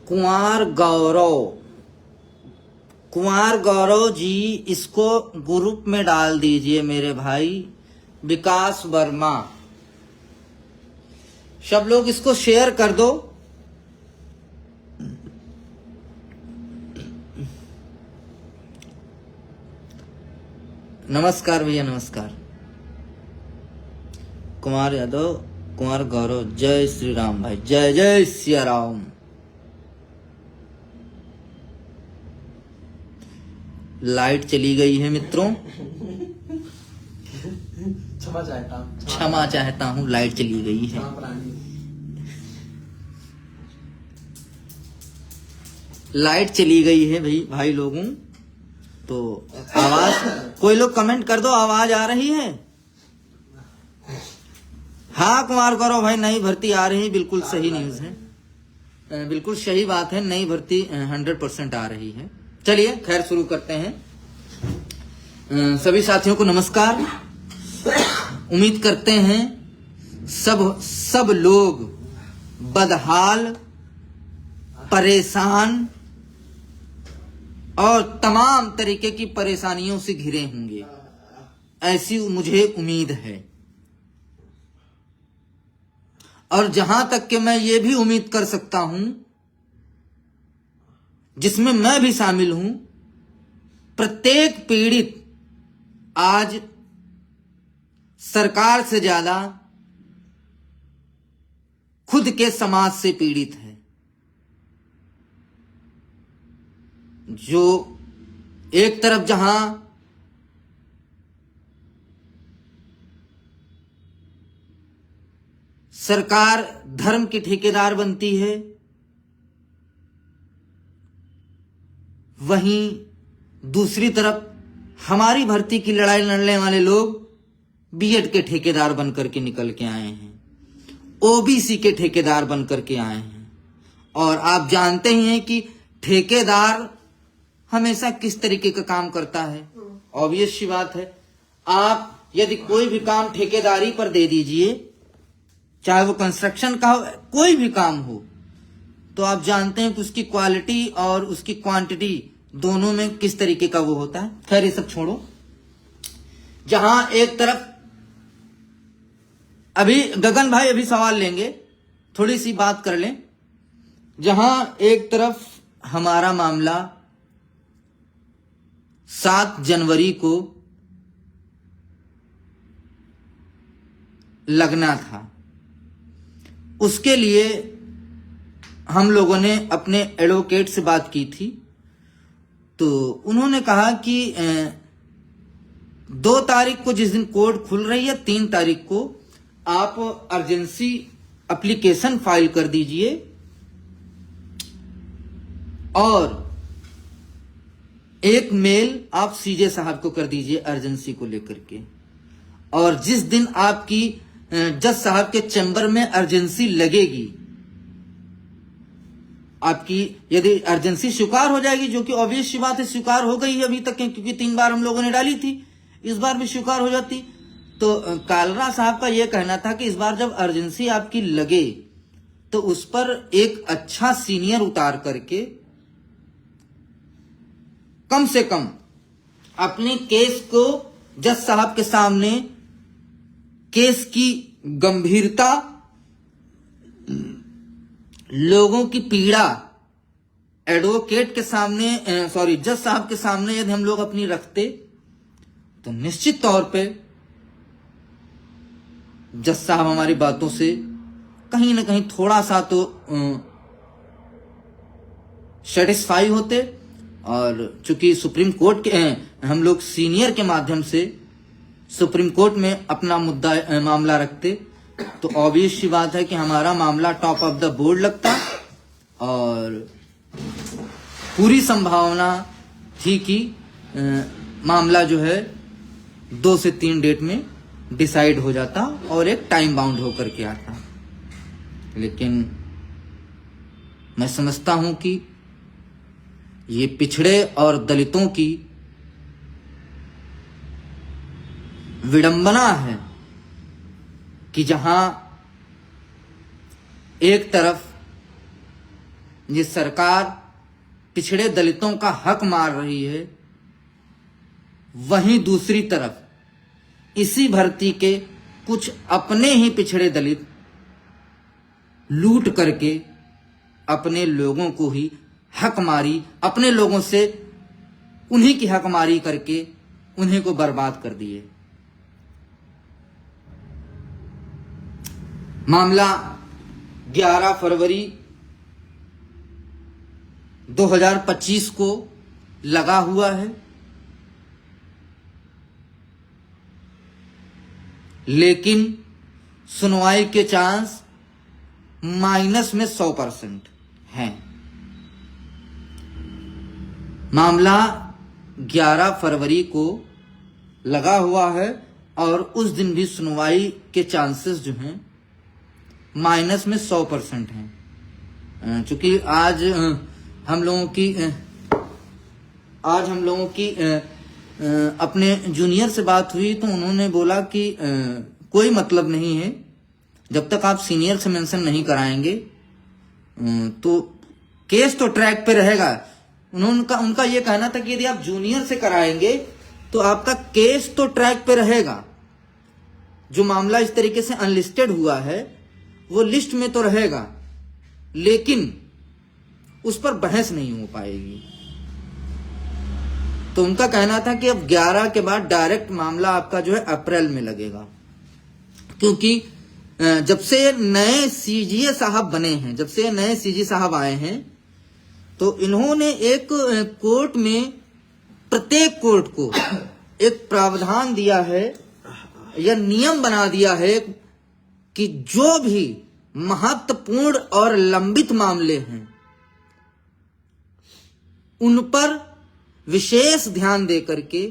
कुंवर गौरव जी, इसको ग्रुप में डाल दीजिए मेरे भाई। विकास वर्मा, सब लोग इसको शेयर कर दो। नमस्कार भैया, नमस्कार। कुमार यादव, कुमार गौरव, जय श्री राम भाई, जय जय सिया राम। लाइट चली गई है मित्रों, क्षमा चाहता हूँ, लाइट चली गई है। लाइट चली गई है भाई लोगों। तो आवाज, कोई लोग कमेंट कर दो, आवाज आ रही है? हाँ कुमार गौरव भाई, नई भर्ती आ रही, बिल्कुल सही न्यूज है, बिल्कुल सही बात है, नई भर्ती 100% आ रही है। चलिए खैर शुरू करते हैं। सभी साथियों को नमस्कार। उम्मीद करते हैं सब लोग बदहाल, परेशान और तमाम तरीके की परेशानियों से घिरे होंगे, ऐसी मुझे उम्मीद है। और जहां तक कि मैं ये भी उम्मीद कर सकता हूं, जिसमें मैं भी शामिल हूं, प्रत्येक पीड़ित आज सरकार से ज्यादा खुद के समाज से पीड़ित है। जो एक तरफ जहां सरकार धर्म की ठेकेदार बनती है, वहीं दूसरी तरफ हमारी भर्ती की लड़ाई लड़ने वाले लोग बीएड के ठेकेदार बनकर के निकल के आए हैं, ओबीसी के ठेकेदार बनकर के आए हैं। और आप जानते ही हैं कि ठेकेदार हमेशा किस तरीके का काम करता है। ऑब्वियस सी बात है, आप यदि कोई भी काम ठेकेदारी पर दे दीजिए, चाहे वो कंस्ट्रक्शन का हो, कोई भी काम हो, तो आप जानते हैं कि उसकी क्वालिटी और उसकी क्वांटिटी दोनों में किस तरीके का वो होता है। खैर ये सब छोड़ो। जहां एक तरफ अभी गगन भाई अभी सवाल लेंगे, थोड़ी सी बात कर लें। जहां एक तरफ हमारा मामला 7 जनवरी को लगना था, उसके लिए हम लोगों ने अपने एडवोकेट से बात की थी। तो उन्होंने कहा कि 2 तारीख को जिस दिन कोर्ट खुल रही है, 3 तारीख को आप अर्जेंसी एप्लीकेशन फाइल कर दीजिए और एक मेल आप सीजे साहब को कर दीजिए अर्जेंसी को लेकर के। और जिस दिन आपकी जज साहब के चैम्बर में अर्जेंसी लगेगी, आपकी यदि अर्जेंसी स्वीकार हो जाएगी, जो कि ऑब्वियस सी बात है, स्वीकार हो गई है अभी तक, क्योंकि 3 बार हम लोगों ने डाली थी, इस बार भी स्वीकार हो जाती। तो कालरा साहब का यह कहना था कि इस बार जब अर्जेंसी आपकी लगे तो उस पर एक अच्छा सीनियर उतार करके कम से कम अपने केस को जज साहब के सामने, केस की गंभीरता, लोगों की पीड़ा एडवोकेट के सामने, जज साहब के सामने यदि हम लोग अपनी रखते, तो निश्चित तौर पे जज साहब हमारी बातों से कहीं ना कहीं थोड़ा सा तो सेटिस्फाई होते। और चूंकि सुप्रीम कोर्ट के हम लोग सीनियर के माध्यम से सुप्रीम कोर्ट में अपना मामला रखते, तो ऑब्वियस सी बात है कि हमारा मामला टॉप ऑफ द बोर्ड लगता। और पूरी संभावना थी कि मामला जो है 2 से 3 डेट में डिसाइड हो जाता और एक टाइम बाउंड होकर के आता। लेकिन मैं समझता हूं कि ये पिछड़े और दलितों की विडंबना है कि जहां एक तरफ ये सरकार पिछड़े दलितों का हक मार रही है, वहीं दूसरी तरफ इसी भर्ती के कुछ अपने ही पिछड़े दलित लूट करके अपने लोगों को ही हक मारी, अपने लोगों से उन्हीं की हक मारी करके उन्हीं को बर्बाद कर दिए। मामला 11 फरवरी 2025 को लगा हुआ है, लेकिन सुनवाई के चांस माइनस में 100% हैं। मामला 11 फरवरी को लगा हुआ है और उस दिन भी सुनवाई के चांसेस जो हैं माइनस में 100% हैं। चूंकि आज हम लोगों की अपने जूनियर से बात हुई तो उन्होंने बोला कि कोई मतलब नहीं है, जब तक आप सीनियर से मेंशन नहीं कराएंगे तो केस तो ट्रैक पे रहेगा। उनका ये कहना था कि यदि आप जूनियर से कराएंगे तो आपका केस तो ट्रैक पे रहेगा, जो मामला इस तरीके से अनलिस्टेड हुआ है वो लिस्ट में तो रहेगा, लेकिन उस पर बहस नहीं हो पाएगी। तो उनका कहना था कि अब 11 के बाद डायरेक्ट मामला आपका जो है अप्रैल में लगेगा, क्योंकि जब से नए सीजीए साहब बने हैं, जब से नए सीजी साहब आए हैं, तो इन्होंने एक कोर्ट में प्रत्येक कोर्ट को एक प्रावधान दिया है या नियम बना दिया है कि जो भी महत्वपूर्ण और लंबित मामले हैं उन पर विशेष ध्यान देकर के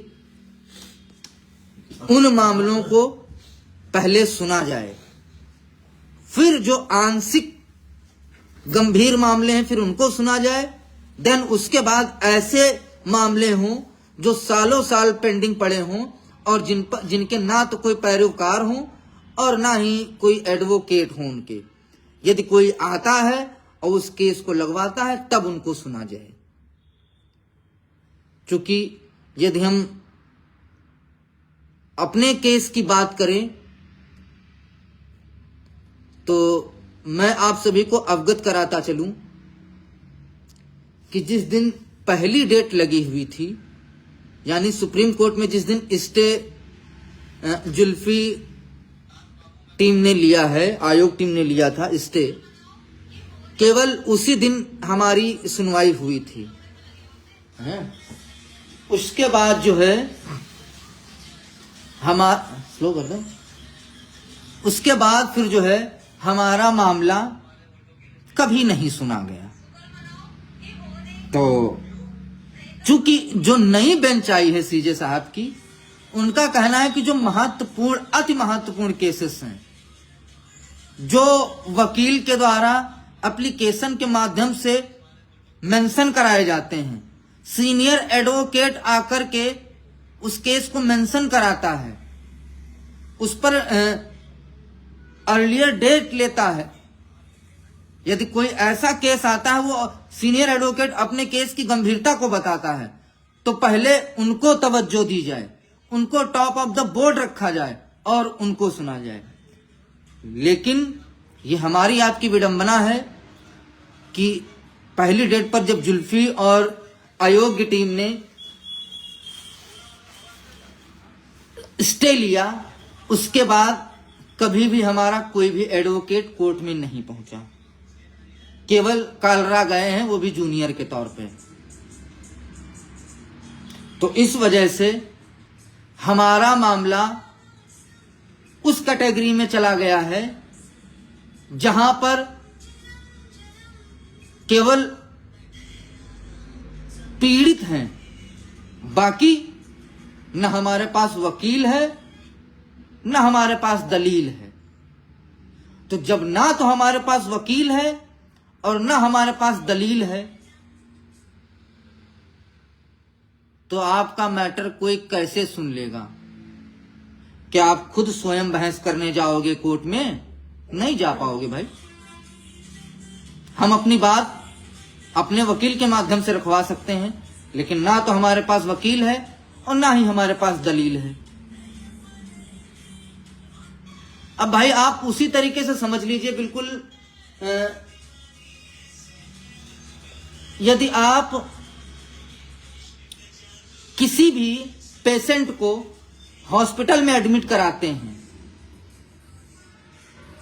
उन मामलों को पहले सुना जाए, फिर जो आंशिक गंभीर मामले हैं फिर उनको सुना जाए, देन उसके बाद ऐसे मामले हों जो सालों साल पेंडिंग पड़े हों और जिनके ना तो कोई पैरोकार हों और ना ही कोई एडवोकेट हो उनके, यदि कोई आता है और उस केस को लगवाता है तब उनको सुना जाए। क्योंकि यदि हम अपने केस की बात करें तो मैं आप सभी को अवगत कराता चलूं कि जिस दिन पहली डेट लगी हुई थी, यानी सुप्रीम कोर्ट में जिस दिन स्टे जुल्फी टीम ने लिया है, आयोग टीम ने लिया था स्टे, केवल उसी दिन हमारी सुनवाई हुई थी। उसके बाद जो है स्लो कर दो, उसके बाद फिर जो है हमारा मामला कभी नहीं सुना गया। तो चूंकि जो नई बेंच आई है सीजे साहब की, उनका कहना है कि जो महत्वपूर्ण अति महत्वपूर्ण केसेस हैं, जो वकील के द्वारा एप्लीकेशन के माध्यम से मेंशन कराए जाते हैं, सीनियर एडवोकेट आकर के उस केस को मेंशन कराता है, उस पर अर्लियर डेट लेता है। यदि कोई ऐसा केस आता है, वो सीनियर एडवोकेट अपने केस की गंभीरता को बताता है, तो पहले उनको तवज्जो दी जाए, उनको टॉप ऑफ द बोर्ड रखा जाए और उनको सुना जाए। लेकिन ये हमारी आपकी विडंबना है कि पहली डेट पर जब जुल्फी और आयोग की टीम ने स्टे लिया, उसके बाद कभी भी हमारा कोई भी एडवोकेट कोर्ट में नहीं पहुंचा, केवल कालरा गए हैं, वो भी जूनियर के तौर पे। तो इस वजह से हमारा मामला उस कैटेगरी में चला गया है जहां पर केवल पीड़ित हैं, बाकी न हमारे पास वकील है न हमारे पास दलील है। तो जब ना तो हमारे पास वकील है और न हमारे पास दलील है, तो आपका मैटर कोई कैसे सुन लेगा? क्या आप खुद स्वयं बहस करने जाओगे कोर्ट में? नहीं जा पाओगे भाई। हम अपनी बात अपने वकील के माध्यम से रखवा सकते हैं, लेकिन ना तो हमारे पास वकील है और ना ही हमारे पास दलील है। अब भाई आप उसी तरीके से समझ लीजिए, बिल्कुल यदि आप किसी भी पेशेंट को हॉस्पिटल में एडमिट कराते हैं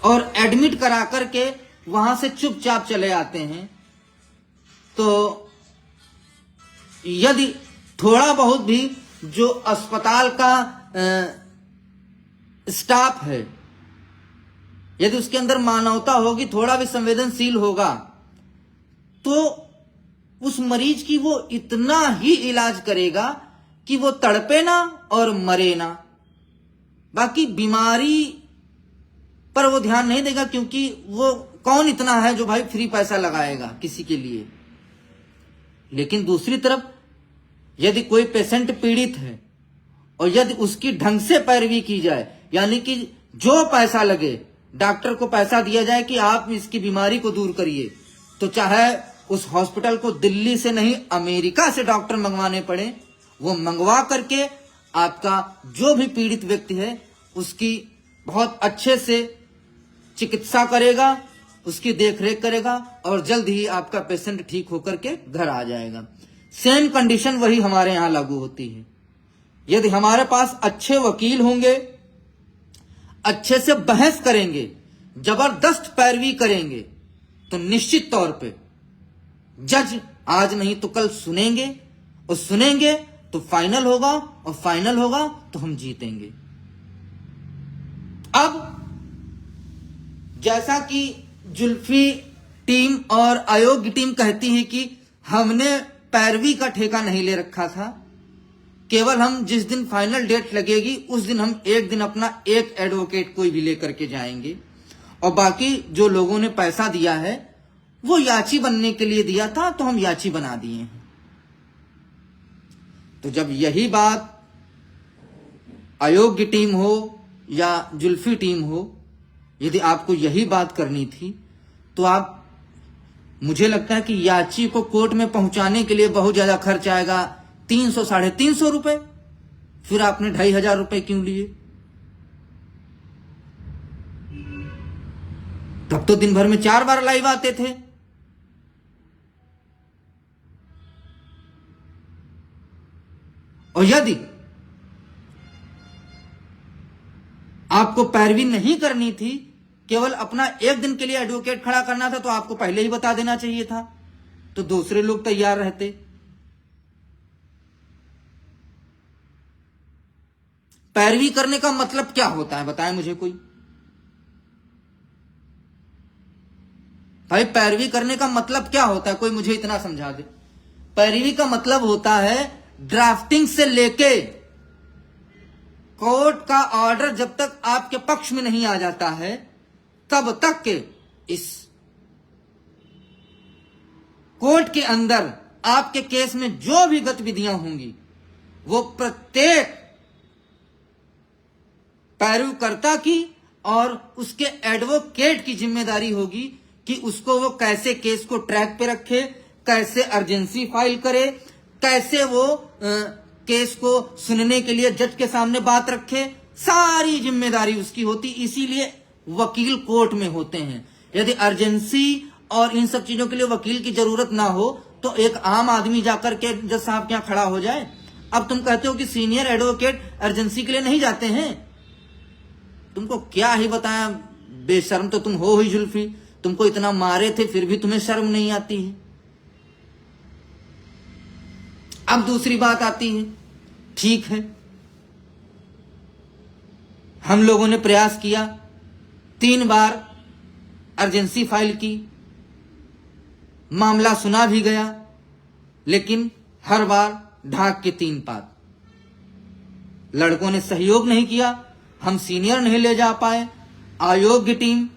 और एडमिट करा करके वहां से चुपचाप चले आते हैं, तो यदि थोड़ा बहुत भी जो अस्पताल का स्टाफ है, यदि उसके अंदर मानवता होगी, थोड़ा भी संवेदनशील होगा, तो उस मरीज की वो इतना ही इलाज करेगा कि वो तड़पे ना और मरे ना। बाकी बीमारी पर वो ध्यान नहीं देगा, क्योंकि वो कौन इतना है जो भाई फ्री पैसा लगाएगा किसी के लिए। लेकिन दूसरी तरफ यदि कोई पेशेंट पीड़ित है और यदि उसकी ढंग से पैरवी की जाए, यानी कि जो पैसा लगे, डॉक्टर को पैसा दिया जाए कि आप इसकी बीमारी को दूर करिए, तो चाहे उस हॉस्पिटल को दिल्ली से नहीं अमेरिका से डॉक्टर मंगवाने पड़े, वो मंगवा करके आपका जो भी पीड़ित व्यक्ति है उसकी बहुत अच्छे से चिकित्सा करेगा, उसकी देखरेख करेगा और जल्द ही आपका पेशेंट ठीक होकर के घर आ जाएगा। सेम कंडीशन वही हमारे यहां लागू होती है। यदि हमारे पास अच्छे वकील होंगे, अच्छे से बहस करेंगे, जबरदस्त पैरवी करेंगे, तो निश्चित तौर पे जज आज नहीं तो कल सुनेंगे, और सुनेंगे तो फाइनल होगा, और फाइनल होगा तो हम जीतेंगे। अब जैसा कि जुल्फी टीम और आयोग की टीम कहती है कि हमने पैरवी का ठेका नहीं ले रखा था, केवल हम जिस दिन फाइनल डेट लगेगी उस दिन हम एक दिन अपना एक एडवोकेट कोई भी लेकर के जाएंगे, और बाकी जो लोगों ने पैसा दिया है वो याची बनने के लिए दिया था, तो हम याची बना दिए हैं। तो जब यही बात आयोग की टीम हो या जुल्फी टीम हो, यदि आपको यही बात करनी थी, तो आप, मुझे लगता है कि याची को कोर्ट में पहुंचाने के लिए बहुत ज्यादा खर्च आएगा, 300 350 रुपए, फिर आपने 2500 रुपए क्यों लिए? तब तो दिन भर में 4 बार लाइव आते थे। और यदि आपको पैरवी नहीं करनी थी, केवल अपना एक दिन के लिए एडवोकेट खड़ा करना था, तो आपको पहले ही बता देना चाहिए था, तो दूसरे लोग तैयार रहते। पैरवी करने का मतलब क्या होता है बताएं मुझे कोई भाई, पैरवी करने का मतलब क्या होता है? कोई मुझे इतना समझा दे। पैरवी का मतलब होता है ड्राफ्टिंग से लेके कोर्ट का ऑर्डर जब तक आपके पक्ष में नहीं आ जाता है, तब तक के इस कोर्ट के अंदर आपके केस में जो भी गतिविधियां होंगी, वो प्रत्येक पैरवीकर्ता की और उसके एडवोकेट की जिम्मेदारी होगी कि उसको वो कैसे केस को ट्रैक पे रखे, कैसे अर्जेंसी फाइल करे, कैसे वो केस को सुनने के लिए जज के सामने बात रखे। सारी जिम्मेदारी उसकी होती, इसीलिए वकील कोर्ट में होते हैं। यदि अर्जेंसी और इन सब चीजों के लिए वकील की जरूरत ना हो, तो एक आम आदमी जाकर के जज साहब के यहां खड़ा हो जाए। अब तुम कहते हो कि सीनियर एडवोकेट अर्जेंसी के लिए नहीं जाते हैं, तुमको क्या ही बताया, बेशर्म तो तुम हो ही जुल्फी, तुमको इतना मारे थे फिर भी तुम्हें शर्म नहीं आती है। अब दूसरी बात आती है, ठीक है हम लोगों ने प्रयास किया, 3 बार अर्जेंसी फाइल की, मामला सुना भी गया, लेकिन हर बार ढाक के 3 पात। लड़कों ने सहयोग नहीं किया, हम सीनियर नहीं ले जा पाए, आयोग की टीम,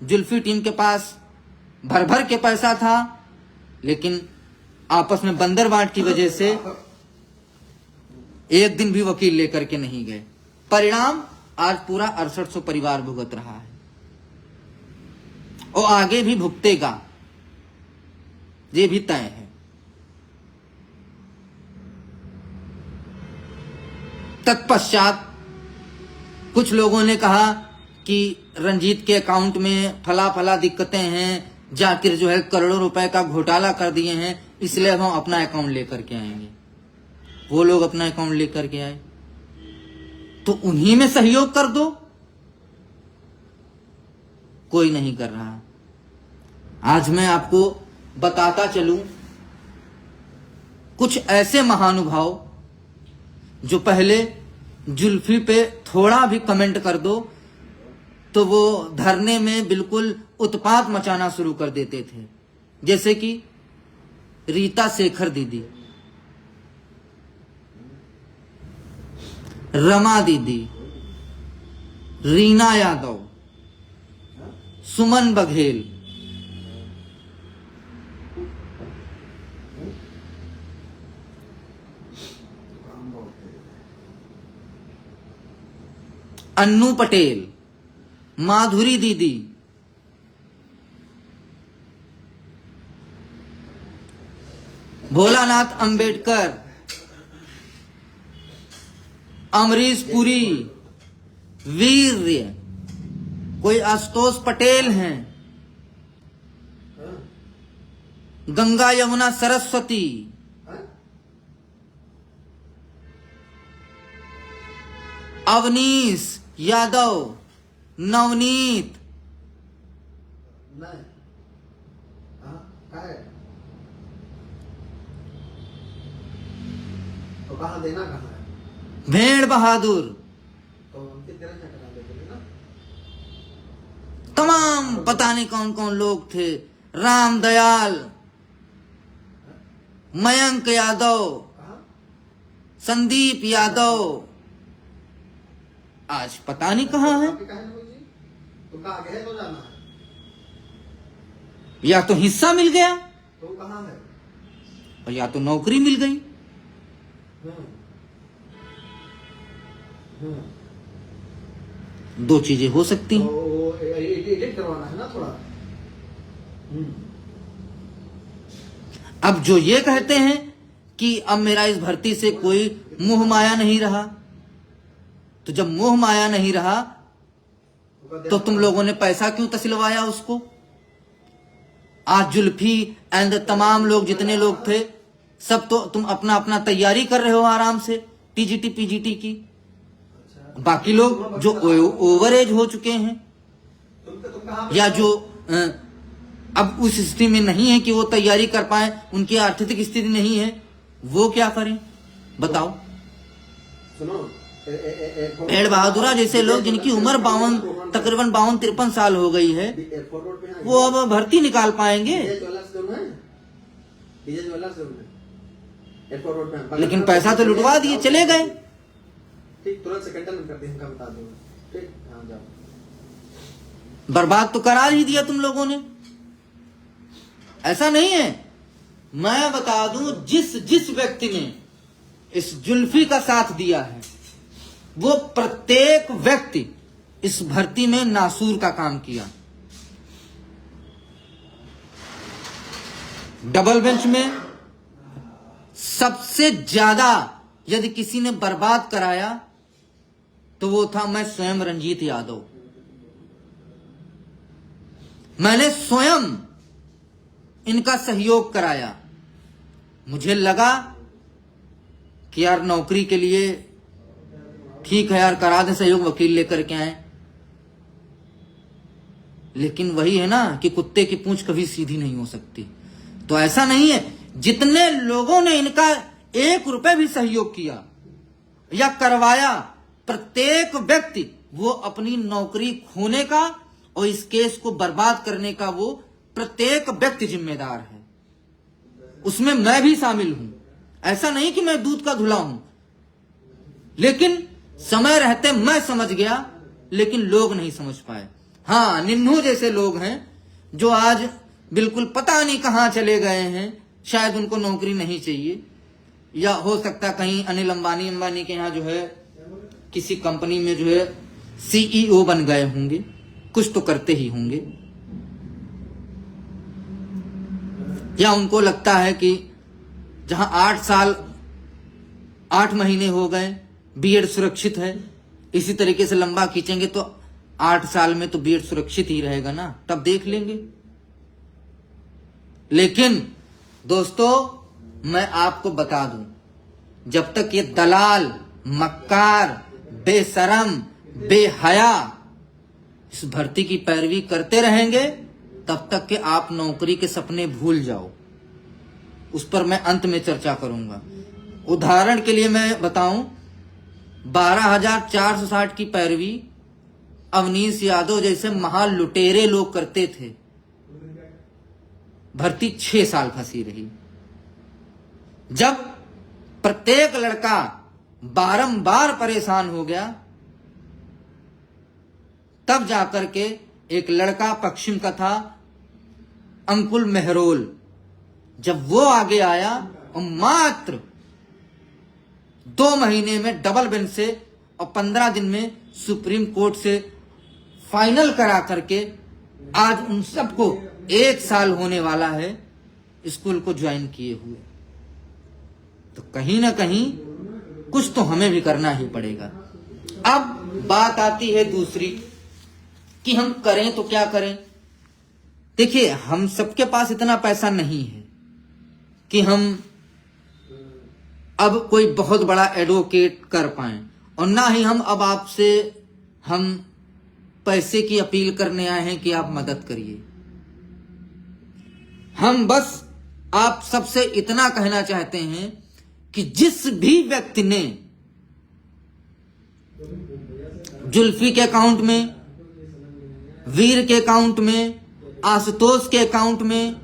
जुल्फी टीम के पास भर भर के पैसा था, लेकिन आपस में बंदर बांट की वजह से एक दिन भी वकील लेकर के नहीं गए। परिणाम आज पूरा 6800 परिवार भुगत रहा है और आगे भी भुगतेगा। ये भी तय है। तत्पश्चात कुछ लोगों ने कहा कि रंजीत के अकाउंट में फला फला दिक्कतें हैं, जाकिर जो है करोड़ों रुपए का घोटाला कर दिए हैं, इसलिए हम अपना अकाउंट लेकर के आएंगे। वो लोग अपना अकाउंट लेकर के आए तो उन्हीं में सहयोग कर दो। कोई नहीं कर रहा। आज मैं आपको बताता चलूं कुछ ऐसे महानुभाव जो पहले जुल्फी पे थोड़ा भी कमेंट कर दो तो वो धरने में बिल्कुल उत्पात मचाना शुरू कर देते थे। जैसे कि रीता शेखर दीदी, रमा दीदी, रीना यादव, सुमन बघेल, अन्नू पटेल, माधुरी दीदी, भोलानाथ अंबेडकर, अमरीश पुरी, वीर्य, कोई आशुतोष पटेल हैं, गंगा यमुना सरस्वती, अवनीश यादव, नवनीत, तो कहाँ देना कहाँ है? भेड़ बहादुर, तो उनके तेरह करा देते ना। तमाम पता नहीं कौन कौन लोग थे, राम दयाल, मयंक यादव, संदीप यादव, आज पता नहीं कहाँ है। तो कहाँ गए तो जाना है, या तो हिस्सा मिल गया तो कहाँ है? और या तो नौकरी मिल गई। दो चीजें हो सकती हैं। तो एडिट करवाना है ना थोड़ा। अब जो ये कहते हैं कि अब मेरा इस भर्ती से कोई मोह माया नहीं रहा, तो जब मोह माया नहीं रहा तो तुम लोगों ने पैसा क्यों तसिलवाया उसको? आज जुल्फी एंड तमाम लोग जितने लोग थे सब तो तुम अपना अपना तैयारी कर रहे हो आराम से टीजीटी पीजीटी की। बाकी लोग जो ओवर एज हो चुके हैं या जो अब उस स्थिति में नहीं है कि वो तैयारी कर पाए, उनकी आर्थिक स्थिति नहीं है, वो क्या करें बताओ? सुनो, भेड़ बहादुरा जैसे लोग जिनकी उम्र तकरीबन 52-53 साल हो गई है, वो अब भर्ती निकाल पाएंगे? लेकिन पैसा तो लुटवा दिए, चले गए। ठीक, तुरंत सेकंड कर देंगे, बता दो। ठीक, हाँ जाओ। बर्बाद तो करा ही दिया तुम लोगों ने। ऐसा नहीं है, मैं बता दूं, जिस व्यक्ति ने इस जुल्फी का साथ दिया है वो प्रत्येक व्यक्ति इस भर्ती में नासूर का काम किया। डबल बेंच में सबसे ज्यादा यदि किसी ने बर्बाद कराया तो वो था मैं स्वयं रंजीत यादव। मैंने स्वयं इनका सहयोग कराया। मुझे लगा कि यार नौकरी के लिए ठीक है यार, करा दे सहयोग, वकील लेकर के आए। लेकिन वही है ना कि कुत्ते की पूंछ कभी सीधी नहीं हो सकती। तो ऐसा नहीं है, जितने लोगों ने इनका 1 रुपए भी सहयोग किया या करवाया, प्रत्येक व्यक्ति वो अपनी नौकरी खोने का और इस केस को बर्बाद करने का वो प्रत्येक व्यक्ति जिम्मेदार है। उसमें मैं भी शामिल हूं। ऐसा नहीं कि मैं दूध का धुला हूं, लेकिन समय रहते मैं समझ गया, लेकिन लोग नहीं समझ पाए। हाँ, निन्नू जैसे लोग हैं जो आज बिल्कुल पता नहीं कहां चले गए हैं। शायद उनको नौकरी नहीं चाहिए, या हो सकता कहीं अनिल अंबानी के यहाँ जो है किसी कंपनी में जो है सीईओ बन गए होंगे, कुछ तो करते ही होंगे। या उनको लगता है कि जहां 8 साल 8 महीने हो गए बीएड सुरक्षित है, इसी तरीके से लंबा खींचेंगे तो 8 साल में तो बीएड सुरक्षित ही रहेगा ना, तब देख लेंगे। लेकिन दोस्तों मैं आपको बता दूं, जब तक ये दलाल, मक्कार, बेशरम, बेहया इस भर्ती की पैरवी करते रहेंगे, तब तक कि आप नौकरी के सपने भूल जाओ। उस पर मैं अंत में चर्चा करूंगा। उदाहरण के लिए मैं बताऊं, 12,460 की पैरवी अवनीश यादव जैसे महान लुटेरे लोग करते थे। भर्ती 6 साल फंसी रही। जब प्रत्येक लड़का बारंबार परेशान हो गया, तब जाकर के एक लड़का पश्चिम का था, अंकुल मेहरोल, जब वो आगे आया और मात्र 2 महीने में डबल बेंच से और 15 दिन में सुप्रीम कोर्ट से फाइनल करा करके आज उन सबको 1 साल होने वाला है स्कूल को ज्वाइन किए हुए। तो कहीं ना कहीं कुछ तो हमें भी करना ही पड़ेगा। अब बात आती है दूसरी कि हम करें तो क्या करें। देखिए, हम सबके पास इतना पैसा नहीं है कि हम अब कोई बहुत बड़ा एडवोकेट कर पाएं, और ना ही हम अब आपसे हम पैसे की अपील करने आए हैं कि आप मदद करिए। हम बस आप सबसे इतना कहना चाहते हैं कि जिस भी व्यक्ति ने जुल्फी के अकाउंट में, वीर के अकाउंट में, आशुतोष के अकाउंट में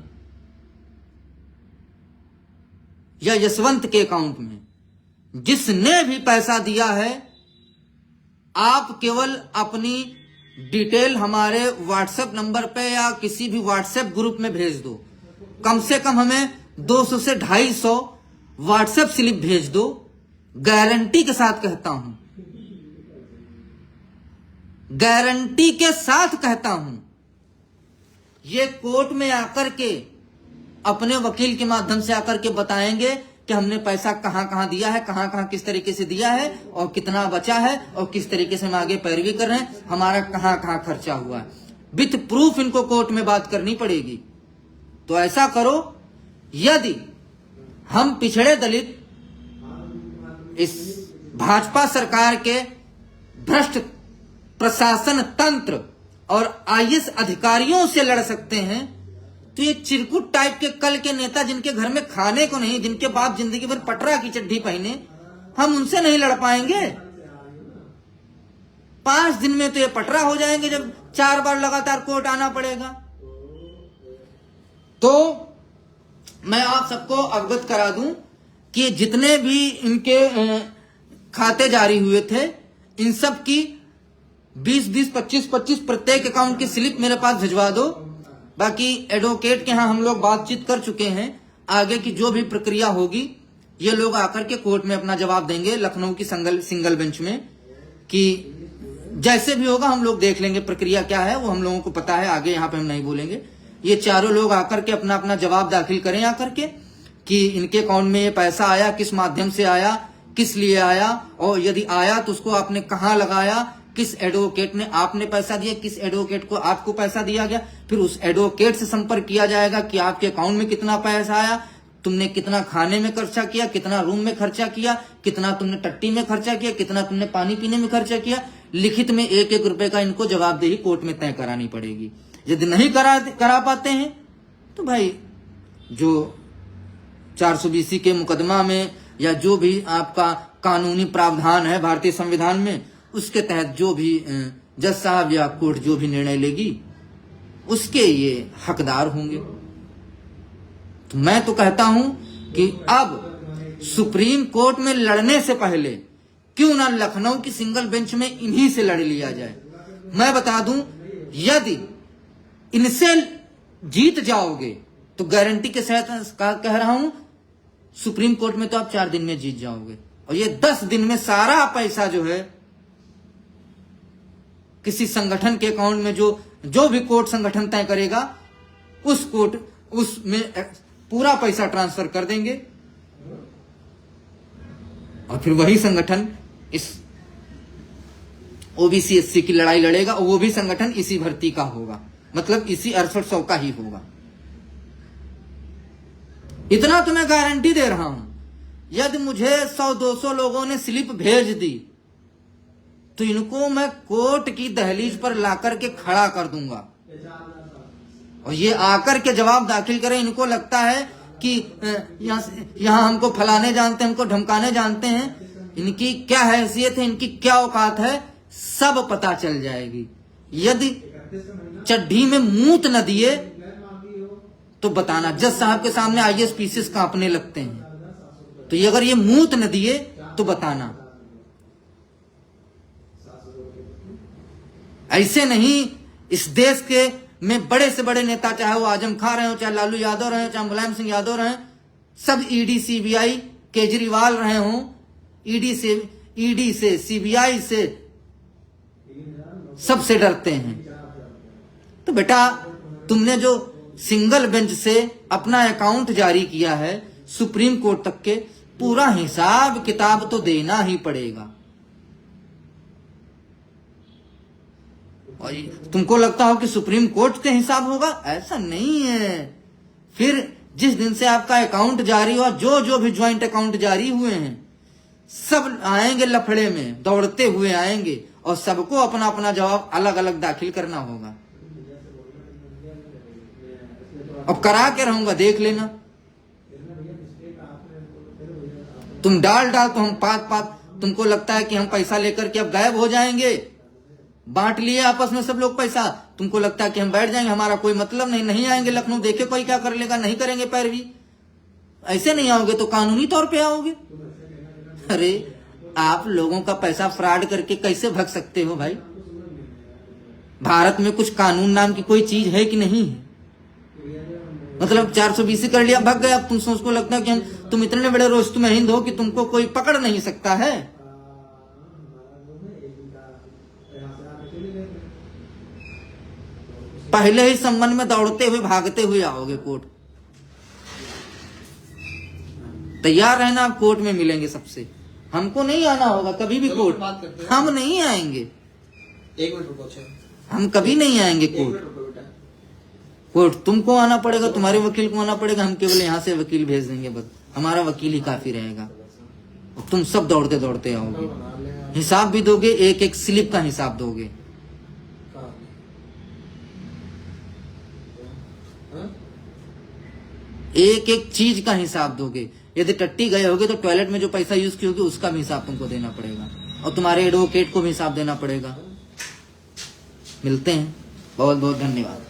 या यशवंत के अकाउंट में जिसने भी पैसा दिया है, आप केवल अपनी डिटेल हमारे व्हाट्सएप नंबर पे या किसी भी व्हाट्सएप ग्रुप में भेज दो। कम से कम हमें 200 से 250 व्हाट्सएप स्लिप भेज दो। गारंटी के साथ कहता हूं, गारंटी के साथ कहता हूं, ये कोर्ट में आकर के अपने वकील के माध्यम से आकर के बताएंगे कि हमने पैसा कहां कहां दिया है, कहां कहां किस तरीके से दिया है और कितना बचा है और किस तरीके से हम आगे पैरवी कर रहे हैं, हमारा कहां कहां खर्चा हुआ है। विथ प्रूफ इनको कोर्ट में बात करनी पड़ेगी। तो ऐसा करो, यदि हम पिछड़े दलित इस भाजपा सरकार के भ्रष्ट प्रशासन तंत्र और आईएएस अधिकारियों से लड़ सकते हैं, तो ये चिरकुट टाइप के कल के नेता जिनके घर में खाने को नहीं, जिनके बाप जिंदगी भर पटरा की चड्डी पहने, हम उनसे नहीं लड़ पाएंगे। 5 दिन में तो ये पटरा हो जाएंगे जब 4 बार लगातार कोर्ट आना पड़ेगा। तो मैं आप सबको अवगत करा दूं कि जितने भी इनके खाते जारी हुए थे, इन सब की 20-20, 25-25 प्रत्येक अकाउंट की स्लिप मेरे पास भिजवा दो। बाकी एडवोकेट के यहां हम लोग बातचीत कर चुके हैं, आगे की जो भी प्रक्रिया होगी ये लोग आकर के कोर्ट में अपना जवाब देंगे, लखनऊ की सिंगल बेंच में, कि जैसे भी होगा हम लोग देख लेंगे प्रक्रिया क्या है, वो हम लोगों को पता है, आगे यहाँ पे हम नहीं बोलेंगे। ये चारों लोग आकर के अपना अपना जवाब दाखिल करें आकर के कि इनके अकाउंट में ये पैसा आया, किस माध्यम से आया, किस लिए आया, और यदि आया तो उसको आपने कहां लगाया, किस एडवोकेट ने आपने पैसा दिया, किस एडवोकेट को आपको पैसा दिया गया। फिर उस एडवोकेट से संपर्क किया जाएगा कि आपके अकाउंट में कितना पैसा आया, तुमने कितना खाने में खर्चा किया, कितना रूम में खर्चा किया, कितना तुमने टट्टी में खर्चा किया, कितना तुमने पानी पीने में खर्चा किया। लिखित में 1-1 रुपए का इनको जवाबदेही कोर्ट में तय करानी पड़ेगी। यदि नहीं करा पाते हैं तो भाई जो 420 के मुकदमा में या जो भी आपका कानूनी प्रावधान है भारतीय संविधान में, उसके तहत जो भी जज साहब या कोर्ट जो भी निर्णय लेगी उसके ये हकदार होंगे। तो मैं तो कहता हूं कि अब सुप्रीम कोर्ट में लड़ने से पहले क्यों ना लखनऊ की सिंगल बेंच में इन्हीं से लड़ लिया जाए। मैं बता दूं, यदि इनसे जीत जाओगे तो गारंटी के साथ कह रहा हूं, सुप्रीम कोर्ट में तो आप 4 दिन में जीत जाओगे, और ये 10 दिन में सारा पैसा जो है किसी संगठन के अकाउंट में जो भी कोर्ट संगठन तय करेगा, उस कोर्ट उसमें पूरा पैसा ट्रांसफर कर देंगे और फिर वही संगठन इस ओबीसी एससी की लड़ाई लड़ेगा और वो भी संगठन इसी भर्ती का होगा, मतलब इसी 6800 का ही होगा। इतना तो मैं गारंटी दे रहा हूं। यदि मुझे 100-200 लोगों ने स्लिप भेज दी तो इनको मैं कोर्ट की दहलीज पर लाकर के खड़ा कर दूंगा और ये आकर के जवाब दाखिल करें। इनको लगता है कि यहां हमको फलाने जानते हैं, हमको धमकाने जानते हैं, इनकी क्या हैसियत है, इनकी क्या औकात है, सब पता चल जाएगी। यदि चड्ढी में मूत न दिए तो बताना। जज साहब के सामने आईएएस पीसीएस कांपने लगते हैं, तो ये अगर ये मूत न दिए तो बताना। ऐसे नहीं, इस देश के में बड़े से बड़े नेता, चाहे वो आजम खां रहे हो, चाहे लालू यादव रहे हो, चाहे मुलायम सिंह यादव रहे, सब ईडी सीबीआई केजरीवाल रहे हो, ईडी से सीबीआई से सबसे डरते हैं। तो बेटा तुमने जो सिंगल बेंच से अपना अकाउंट जारी किया है सुप्रीम कोर्ट तक के, पूरा हिसाब किताब तो देना ही पड़ेगा। और तुमको लगता हो कि सुप्रीम कोर्ट के हिसाब होगा, ऐसा नहीं है। फिर जिस दिन से आपका अकाउंट जारी हुआ, जो भी ज्वाइंट अकाउंट जारी हुए हैं, सब आएंगे लफड़े में, दौड़ते हुए आएंगे और सबको अपना अपना जवाब अलग अलग दाखिल करना होगा। अब करा के रहूंगा, देख लेना। तुम डाल तो हम पात। तुमको लगता है कि हम पैसा लेकर के अब गायब हो जाएंगे, बांट लिए आपस में सब लोग पैसा, तुमको लगता है कि हम बैठ जाएंगे, हमारा कोई मतलब नहीं आएंगे लखनऊ, देखे कोई क्या कर लेगा, नहीं करेंगे पैरवी। ऐसे नहीं आओगे तो कानूनी तौर पे आओगे। अरे आप लोगों का पैसा फ्रॉड करके कैसे भग सकते हो भाई? भारत में कुछ कानून नाम की कोई चीज है कि नहीं है? मतलब 420 कर लिया, भग गए। अब तुम सोचो लगता है कि तुम इतने बड़े रोस्तुम हिंद हो कि तुमको कोई पकड़ नहीं सकता है। पहले ही संबंध में दौड़ते हुए भागते हुए आओगे कोर्ट। तैयार रहना, आप कोर्ट में मिलेंगे सबसे। हमको नहीं आना होगा कभी भी कोर्ट, हम नहीं आएंगे। एक मिनट रुको, हम कभी नहीं आएंगे कोर्ट। तुमको आना पड़ेगा, तुम्हारे वकील को आना पड़ेगा, हम केवल यहाँ से वकील भेज देंगे, बस हमारा वकील ही काफी रहेगा। तुम सब दौड़ते दौड़ते आओगे, हिसाब भी दोगे, एक एक स्लिप का हिसाब दोगे। एक एक चीज का हिसाब दोगे। यदि टट्टी गए होगे तो टॉयलेट में जो पैसा यूज किए होगे उसका भी हिसाब तुमको देना पड़ेगा और तुम्हारे एडवोकेट को भी हिसाब देना पड़ेगा। मिलते हैं, बहुत बहुत धन्यवाद।